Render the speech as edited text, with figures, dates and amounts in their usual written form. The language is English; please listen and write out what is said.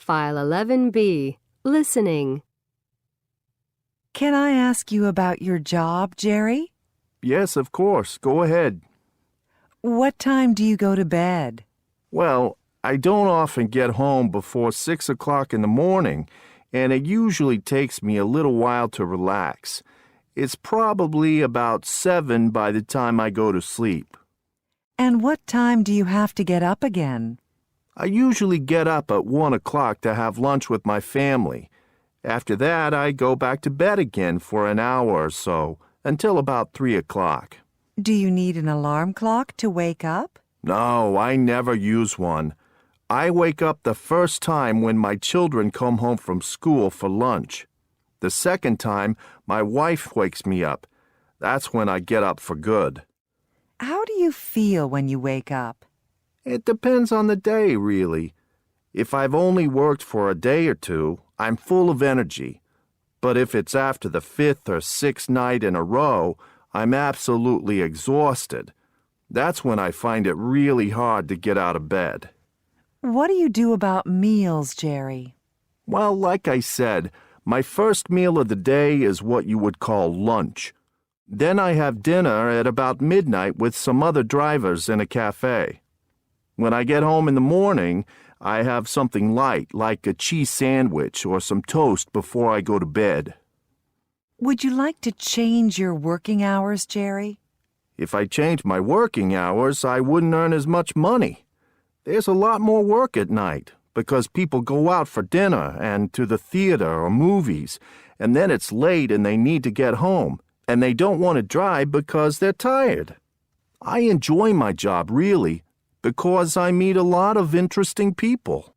File 11B. Listening. Can I ask you about your job, Jerry? Yes, of course. Go ahead. What time do you go to bed? Well, I don't often get home before 6 o'clock in the morning, and it usually takes me a little while to relax. It's probably about 7 by the time I go to sleep. And what time do you have to get up again? I usually get up at 1 o'clock to have lunch with my family. After that, I go back to bed again for an hour or so, until about 3 o'clock. Do you need an alarm clock to wake up? No, I never use one. I wake up the first time when my children come home from school for lunch. The second time, my wife wakes me up. That's when I get up for good. How do you feel when you wake up? It depends on the day, really. If I've only worked for a day or two, I'm full of energy. But if it's after the 5th or 6th night in a row, I'm absolutely exhausted. That's when I find it really hard to get out of bed. What do you do about meals, Jerry? Well, like I said, my first meal of the day is what you would call lunch. Then I have dinner at about midnight with some other drivers in a cafe. When I get home in the morning, I have something light, like a cheese sandwich or some toast before I go to bed. Would you like to change your working hours, Jerry? If I changed my working hours, I wouldn't earn as much money. There's a lot more work at night because people go out for dinner and to the theater or movies, and then it's late and they need to get home, and they don't want to drive because they're tired. I enjoy my job, really, because I meet a lot of interesting people.